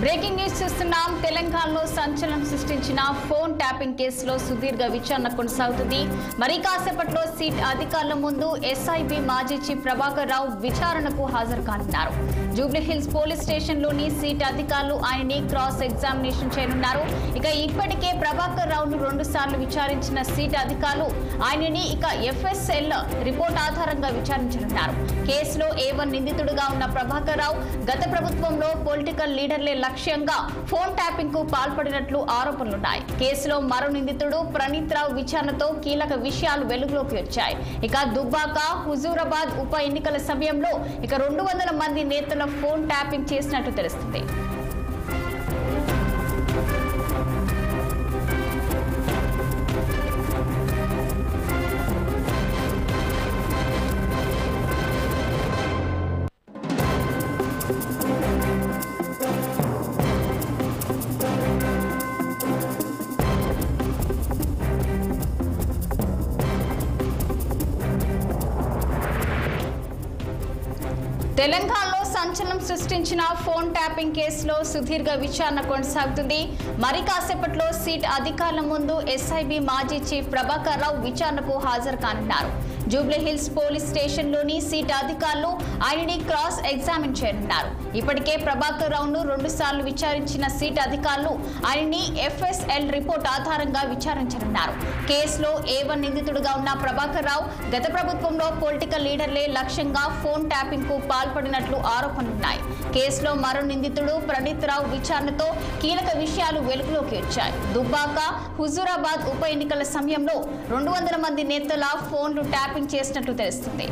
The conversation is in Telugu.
బ్రేకింగ్ న్యూస్ చూస్తున్నాం. తెలంగాణలో సంచలనం సృష్టించిన ఫోన్ ట్యాపింగ్ కేసులో సుదీర్ఘ విచారణ కొనసాగుతుంది. మరి కాసేపట్లో సీట్ అధికారుల ముందు ఎస్ఐబి మాజీ చీఫ్ ప్రభాకర్ రావు విచారణకు హాజరు కానున్నారు. జూబ్లీహిల్స్ పోలీస్ స్టేషన్లోని సీట్ అధికారులు ఆయనని క్రాస్ ఎగ్జామినేషన్ చేయనున్నారు. ఇప్పటికే ప్రభాకర్ రావును 2 సార్లు విచారించిన సీట్ అధికారులు ఆయనని ఎఫ్ఎస్ఎల్ రిపోర్ట్ ఆధారంగా విచారించనున్నారు. కేసులో A1 నిందితుడుగా ఉన్న ప్రభాకర్ రావు గత ప్రభుత్వంలో పొలిటికల్ లీడర్లే లక్ష్యంగా ఫోన్ ట్యాపింగ్ కు పాల్పడినట్లు ఆరోపణలున్నాయి. కేసులో మరో నిందితుడు ప్రణీత్ రావు విచారణతో కీలక విషయాలు వెలుగులోకి వచ్చాయి. దుబ్బాక హుజూరాబాద్ ఉప ఎన్నికల సమయంలో 200 మంది నేతల ఫోన్ ట్యాపింగ్ చేసినట్టు తెలుస్తుంది. తెలంగాణలో సంచలనం సృష్టించిన ఫోన్ ట్యాపింగ్ కేసులో సుదీర్ఘ విచారణ కొనసాగుతుంది. మరి కాసేపట్లో సీట్ అధికారుల ముందు ఎస్ఐబి మాజీ చీఫ్ ప్రభాకర్ రావు విచారణకు హాజరు కానున్నారు. జూబ్లీహిల్స్ పోలీస్ స్టేషన్లోని సీట్ అధికారులు ఆయనని క్రాస్ ఎగ్జామిన్ చేయనున్నారు. ఇప్పటికే ప్రభాకర్ రావును 2 సార్లు విచారించిన సీట్ అధికారులు ఆయనని ఎఫ్ఎస్ఎల్ రిపోర్ట్ ఆధారంగా విచారించనున్నారు. కేసులో A1 నిందితుడుగా ఉన్న ప్రభాకర్ రావు గత ప్రభుత్వంలో పొలిటికల్ లీడర్లే లక్ష్యంగా ఫోన్ ట్యాపింగ్ కు పాల్పడినట్లు ఆరోపణలున్నాయి. కేసులో మరో నిందితుడు ప్రణీత్ రావు విచారణతో కీలక విషయాలు వెలుగులోకి వచ్చాయి. దుబ్బాక హుజూరాబాద్ ఉప ఎన్నికల సమయంలో 200 మంది నేతల ఫోన్లు ట్యాపింగ్ చేసినట్లు తెలుస్తుంది.